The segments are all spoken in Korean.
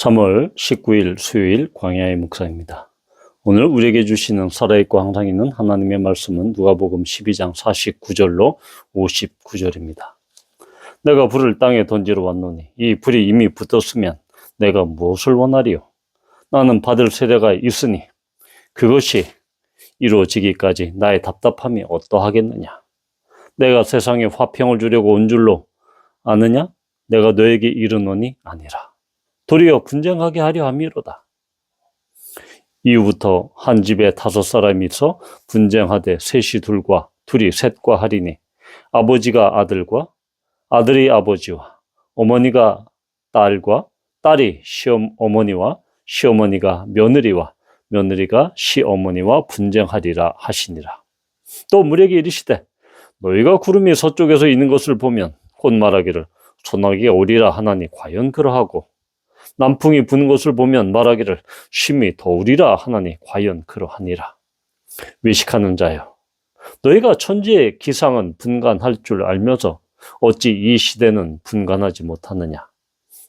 3월 19일 수요일 광야의 목사입니다. 오늘 우리에게 주시는 살아있고 항상 있는 하나님의 말씀은 누가복음 12장 49절로 59절입니다. 내가 불을 땅에 던지러 왔노니 이 불이 이미 붙었으면 내가 무엇을 원하리요? 나는 받을 세례가 있으니 그것이 이루어지기까지 나의 답답함이 어떠하겠느냐? 내가 세상에 화평을 주려고 온 줄로 아느냐? 내가 너에게 이르노니 아니라 도리어 분쟁하게 하려 함이로다. 이후부터 한 집에 5사람이 있어 분쟁하되 셋이 둘과 둘이 셋과 하리니 아버지가 아들과 아들이 아버지와 어머니가 딸과 딸이 시어머니와 시어머니가 며느리와 며느리가 시어머니와 분쟁하리라 하시니라. 또 무리에게 이르시되 너희가 구름이 서쪽에서 있는 것을 보면 곧 말하기를 소나기가 오리라 하나니 과연 그러하고 남풍이 부는 것을 보면 말하기를 쉼이 더우리라 하나니 과연 그러하니라. 외식하는 자여, 너희가 천지의 기상은 분간할 줄 알면서 어찌 이 시대는 분간하지 못하느냐?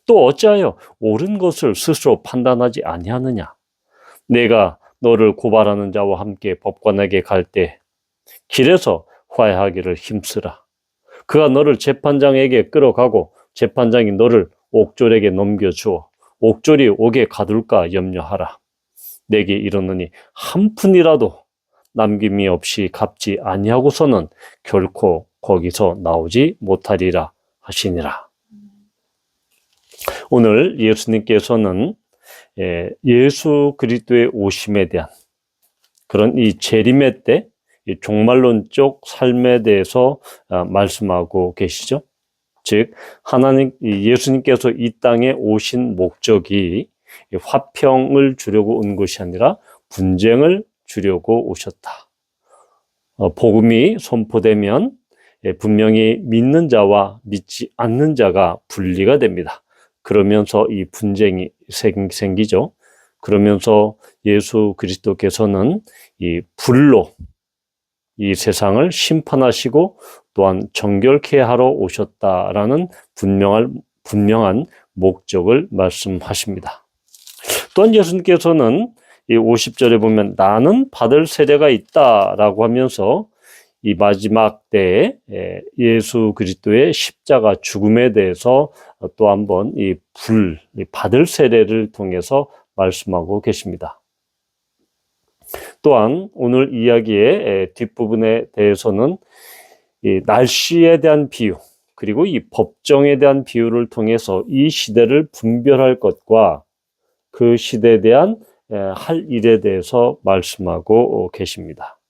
또 어찌하여 옳은 것을 스스로 판단하지 아니하느냐? 내가 너를 고발하는 자와 함께 법관에게 갈 때 길에서 화해하기를 힘쓰라. 그가 너를 재판장에게 끌어가고 재판장이 너를 옥졸에게 넘겨주어 옥졸이 옥에 가둘까 염려하라. 내게 이르노니 한 푼이라도 남김이 없이 갚지 아니하고서는 결코 거기서 나오지 못하리라 하시니라. 오늘 예수님께서는 예수 그리스도의 오심에 대한 그런 이 재림의 때 이 종말론적 삶에 대해서 말씀하고 계시죠. 즉 예수님께서 이 땅에 오신 목적이 화평을 주려고 온 것이 아니라 분쟁을 주려고 오셨다. 복음이 선포되면 분명히 믿는 자와 믿지 않는 자가 분리가 됩니다. 그러면서 이 분쟁이 생기죠. 그러면서 예수 그리스도께서는 이 불로 이 세상을 심판하시고 또한 정결케 하러 오셨다라는 분명한 목적을 말씀하십니다. 또한 예수님께서는 이 50절에 보면 나는 받을 세례가 있다라고 하면서 이 마지막 때에 예수 그리스도의 십자가 죽음에 대해서 또 한번 이 받을 세례를 통해서 말씀하고 계십니다. 또한 오늘 이야기의 뒷부분에 대해서는 이 날씨에 대한 비유 그리고 이 법정에 대한 비유를 통해서 이 시대를 분별할 것과 그 시대에 대한 할 일에 대해서 말씀하고 계십니다.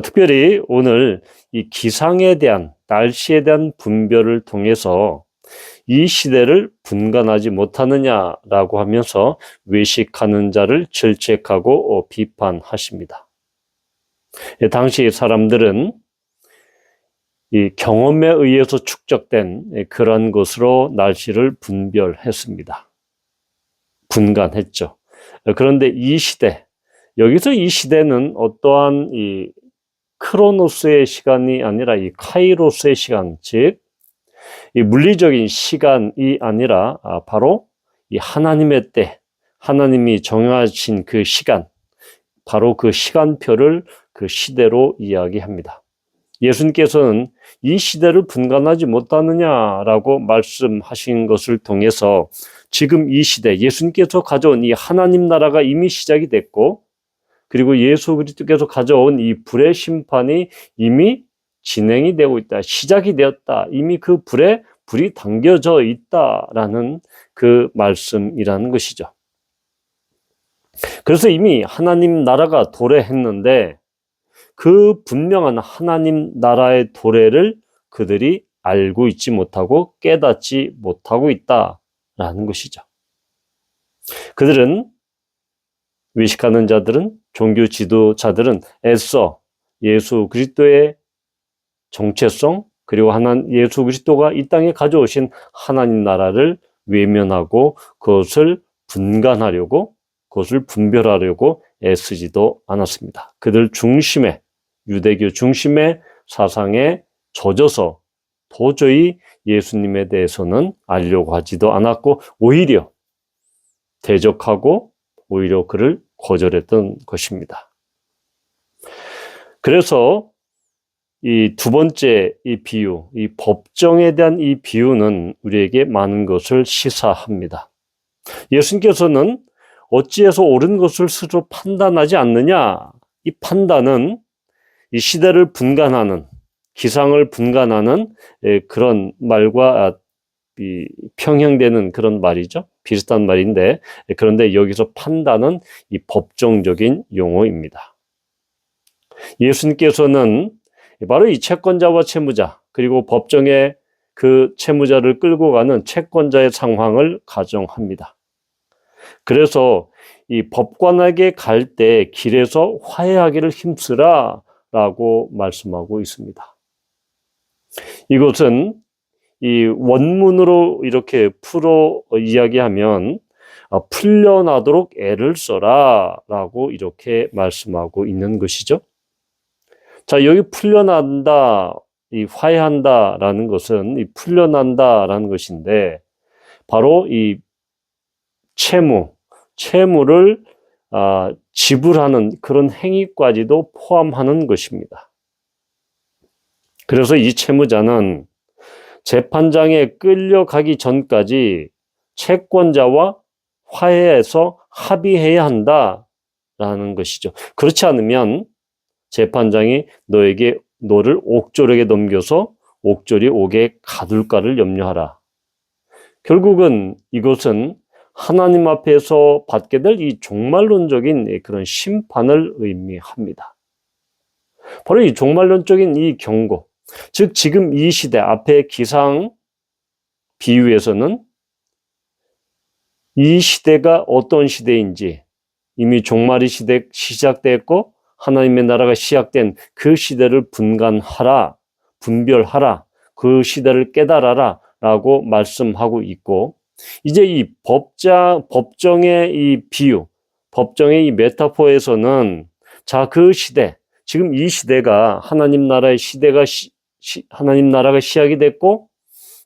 특별히 오늘 이 기상에 대한 날씨에 대한 분별을 통해서 이 시대를 분간하지 못하느냐라고 하면서 외식하는 자를 질책하고 비판하십니다. 당시 사람들은 이 경험에 의해서 축적된 그런 것으로 날씨를 분별했습니다. 분간했죠. 그런데 이 시대, 여기서 이 시대는 어떠한 이 크로노스의 시간이 아니라 이 카이로스의 시간, 즉 이 물리적인 시간이 아니라 바로 이 하나님의 때, 하나님이 정하신 그 시간, 바로 그 시간표를 그 시대로 이야기합니다. 예수님께서는 이 시대를 분간하지 못하느냐라고 말씀하신 것을 통해서 지금 이 시대, 예수님께서 가져온 이 하나님 나라가 이미 시작이 됐고, 그리고 예수 그리스도께서 가져온 이 불의 심판이 이미 진행이 되고 있다. 시작이 되었다. 이미 그 불이 당겨져 있다라는 그 말씀이라는 것이죠. 그래서 이미 하나님 나라가 도래했는데 그 분명한 하나님 나라의 도래를 그들이 알고 있지 못하고 깨닫지 못하고 있다라는 것이죠. 그들은 외식하는 자들은 종교 지도자들은 애써 예수 그리스도의 정체성 그리고 예수 그리스도가 이 땅에 가져오신 하나님 나라를 외면하고 그것을 분간하려고 그것을 분별하려고 애쓰지도 않았습니다. 그들 중심에 유대교 중심의 사상에 젖어서 도저히 예수님에 대해서는 알려고 하지도 않았고 오히려 대적하고 오히려 그를 거절했던 것입니다. 그래서 이 두 번째 이 비유, 이 법정에 대한 이 비유는 우리에게 많은 것을 시사합니다. 예수님께서는 어찌해서 옳은 것을 스스로 판단하지 않느냐? 이 판단은 이 시대를 분간하는, 기상을 분간하는 그런 말과 평행되는 그런 말이죠. 비슷한 말인데, 그런데 여기서 판단은 이 법정적인 용어입니다. 예수님께서는 바로 이 채권자와 채무자, 그리고 법정에 그 채무자를 끌고 가는 채권자의 상황을 가정합니다. 그래서 이 법관에게 갈 때 길에서 화해하기를 힘쓰라 라고 말씀하고 있습니다. 이것은 이 원문으로 이렇게 풀어 이야기하면 풀려나도록 애를 써라 라고 이렇게 말씀하고 있는 것이죠. 자, 여기 풀려난다, 이 화해한다 라는 것은 이 풀려난다 라는 것인데 바로 이 채무를 지불하는 그런 행위까지도 포함하는 것입니다. 그래서 이 채무자는 재판장에 끌려가기 전까지 채권자와 화해해서 합의해야 한다라는 것이죠. 그렇지 않으면 재판장이 너를 옥졸에게 넘겨서 옥졸이 옥에 가둘까를 염려하라. 결국은 이것은 하나님 앞에서 받게 될 이 종말론적인 그런 심판을 의미합니다. 바로 이 종말론적인 이 경고, 즉 지금 이 시대 앞의 기상 비유에서는 이 시대가 어떤 시대인지 이미 종말의 시대 시작됐고 하나님의 나라가 시작된 그 시대를 분간하라, 분별하라, 그 시대를 깨달아라 라고 말씀하고 있고, 이제 이 법정의 이 비유, 법정의 이 메타포에서는 자, 그 시대, 지금 이 시대가 하나님 나라의 시대가 하나님 나라가 시작이 됐고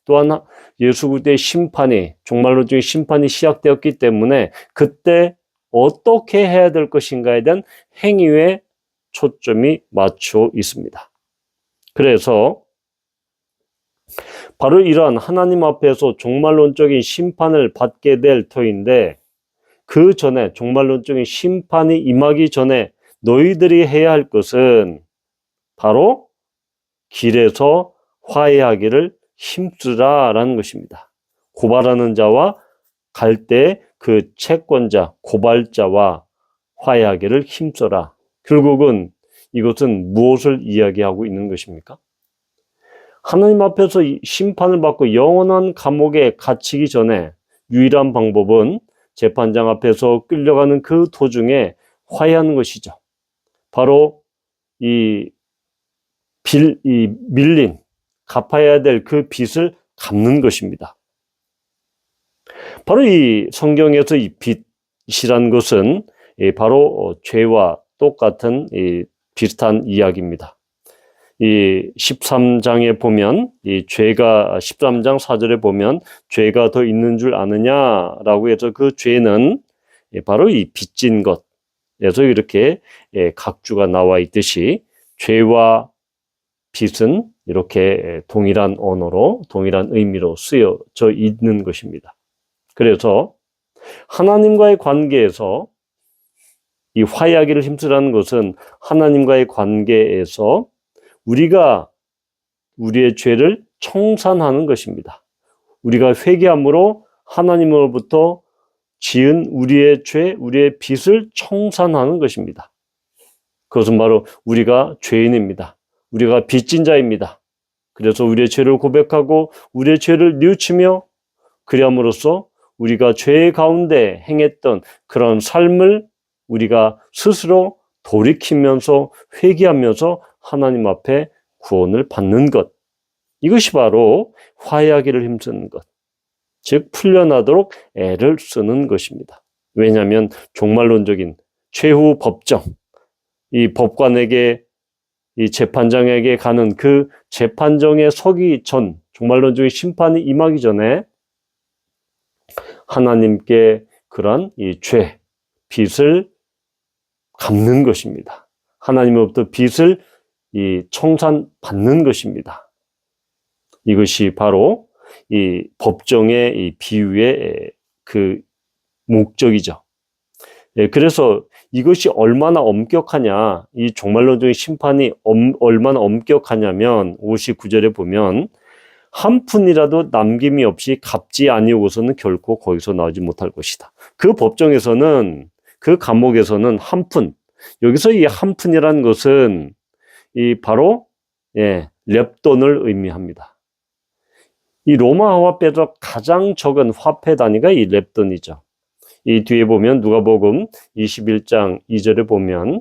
또한 예수 그리스도의 심판이, 종말론적인 심판이 시작되었기 때문에 그때 어떻게 해야 될 것인가에 대한 행위에 초점이 맞춰 있습니다. 그래서 바로 이러한 하나님 앞에서 종말론적인 심판을 받게 될 터인데, 그 전에 종말론적인 심판이 임하기 전에 너희들이 해야 할 것은 바로 길에서 화해하기를 힘쓰라라는 것입니다. 고발하는 자와 갈 때 그 채권자, 고발자와 화해하기를 힘써라. 결국은 이것은 무엇을 이야기하고 있는 것입니까? 하나님 앞에서 심판을 받고 영원한 감옥에 갇히기 전에 유일한 방법은 재판장 앞에서 끌려가는 그 도중에 화해하는 것이죠. 바로 밀린, 갚아야 될 그 빚을 갚는 것입니다. 바로 이 성경에서 이 빚이란 것은 바로 죄와 똑같은 비슷한 이야기입니다. 이 13장에 보면 이 죄가 13장 4절에 보면 죄가 더 있는 줄 아느냐라고 해서 그 죄는 바로 이 빚진 것에서 이렇게 각주가 나와 있듯이 죄와 빚은 이렇게 동일한 언어로 동일한 의미로 쓰여져 있는 것입니다. 그래서 하나님과의 관계에서 이 화해하기를 힘쓰라는 것은 하나님과의 관계에서 우리가 우리의 죄를 청산하는 것입니다. 우리가 회개함으로 하나님으로부터 지은 우리의 죄, 우리의 빚을 청산하는 것입니다. 그것은 바로 우리가 죄인입니다. 우리가 빚진 자입니다. 그래서 우리의 죄를 고백하고 우리의 죄를 뉘우치며 그리함으로써 우리가 죄 가운데 행했던 그런 삶을 우리가 스스로 돌이키면서 회개하면서 하나님 앞에 구원을 받는 것, 이것이 바로 화해하기를 힘쓰는 것, 즉 풀려나도록 애를 쓰는 것입니다. 왜냐하면 종말론적인 최후 법정, 이 법관에게, 이 재판장에게 가는 그 재판정에 서기 전, 종말론적인 심판이 임하기 전에 하나님께 그러한 이 죄, 빚을 갚는 것입니다. 하나님으로부터 빚을 청산받는 것입니다. 이것이 바로 이 법정의 이 비유의 그 목적이죠. 그래서 이것이 얼마나 엄격하냐, 이 종말론적인 심판이 얼마나 엄격하냐면 59절에 보면 한 푼이라도 남김이 없이 갚지 아니하고서는 결코 거기서 나오지 못할 것이다. 그 법정에서는, 그 감옥에서는 한 푼, 여기서 이 한 푼이라는 것은 바로 렙돈을 의미합니다. 이 로마 화폐에서 가장 적은 화폐 단위가 이 렙돈이죠. 이 뒤에 보면 누가복음 21장 2절에 보면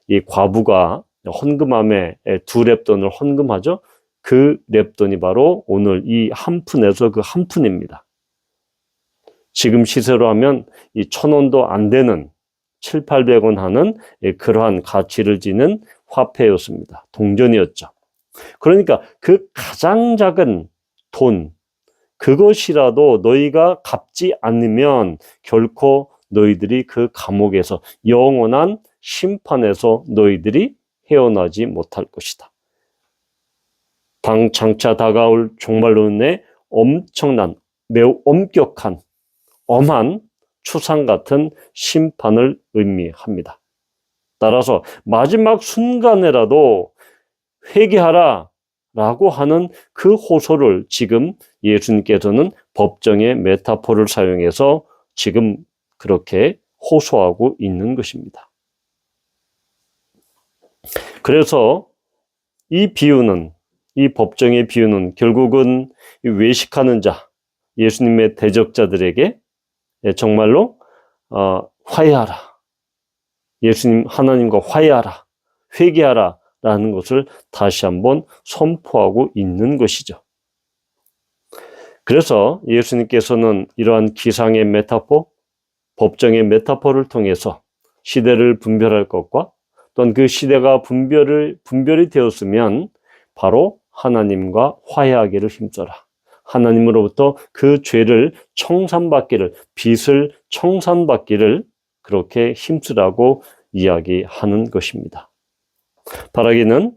이 과부가 헌금함에 2렙돈을 헌금하죠. 그 렙돈이 바로 오늘 이 한 푼에서 그 한 푼입니다. 지금 시세로 하면 이 1,000원도 안 되는 700~800원 하는 그러한 가치를 지닌 화폐였습니다. 동전이었죠. 그러니까 그 가장 작은 돈, 그것이라도 너희가 갚지 않으면 결코 너희들이 그 감옥에서 영원한 심판에서 너희들이 헤어나지 못할 것이다. 장차 다가올 종말론의 엄청난, 매우 엄격한, 엄한 추상 같은 심판을 의미합니다. 따라서 마지막 순간에라도 회개하라 라고 하는 그 호소를 지금 예수님께서는 법정의 메타포를 사용해서 지금 그렇게 호소하고 있는 것입니다. 그래서 이 비유는, 이 법정의 비유는 결국은 외식하는 자, 예수님의 대적자들에게 정말로 화해하라, 예수님 하나님과 화해하라, 회개하라 라는 것을 다시 한번 선포하고 있는 것이죠. 그래서 예수님께서는 이러한 기상의 메타포, 법정의 메타포를 통해서 시대를 분별할 것과 또한 그 시대가 분별이 되었으면 바로 하나님과 화해하기를 힘써라, 하나님으로부터 그 죄를 청산받기를, 빚을 청산받기를 그렇게 힘쓰라고 이야기하는 것입니다. 바라기는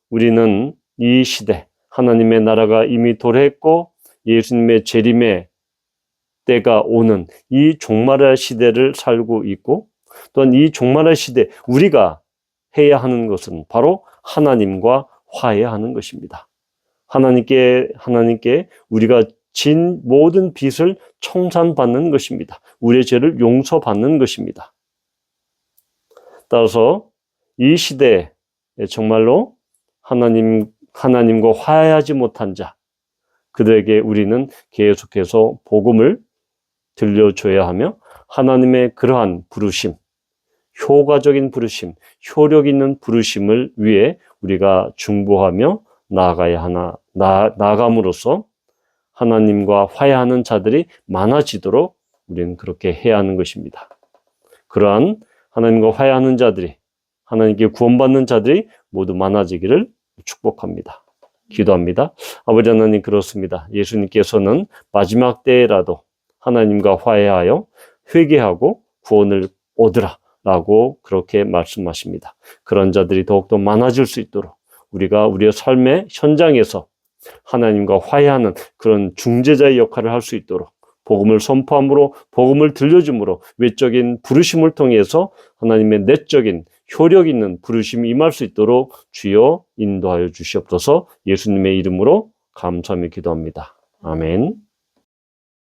우리는 이 시대, 하나님의 나라가 이미 도래했고 예수님의 재림의 때가 오는 이 종말의 시대를 살고 있고, 또한 이 종말의 시대 우리가 해야 하는 것은 바로 하나님과 화해하는 것입니다. 하나님께 우리가 진 모든 빚을 청산받는 것입니다. 우리의 죄를 용서받는 것입니다. 따라서 이 시대에 정말로 하나님과 화해하지 못한 자, 그들에게 우리는 계속해서 복음을 들려줘야 하며 하나님의 그러한 부르심, 효과적인 부르심, 효력 있는 부르심을 위해 우리가 중보하며 나아감으로써 하나님과 화해하는 자들이 많아지도록 우리는 그렇게 해야 하는 것입니다. 그러한 하나님과 화해하는 자들이, 하나님께 구원받는 자들이 모두 많아지기를 축복합니다. 기도합니다. 아버지 하나님, 그렇습니다. 예수님께서는 마지막 때라도 하나님과 화해하여 회개하고 구원을 얻으라 라고 그렇게 말씀하십니다. 그런 자들이 더욱더 많아질 수 있도록 우리가 우리의 삶의 현장에서 하나님과 화해하는 그런 중재자의 역할을 할 수 있도록 복음을 선포함으로, 복음을 들려줌으로, 외적인 부르심을 통해서 하나님의 내적인 효력 있는 부르심이 임할 수 있도록 주여 인도하여 주시옵소서. 예수님의 이름으로 감사하며 기도합니다. 아멘.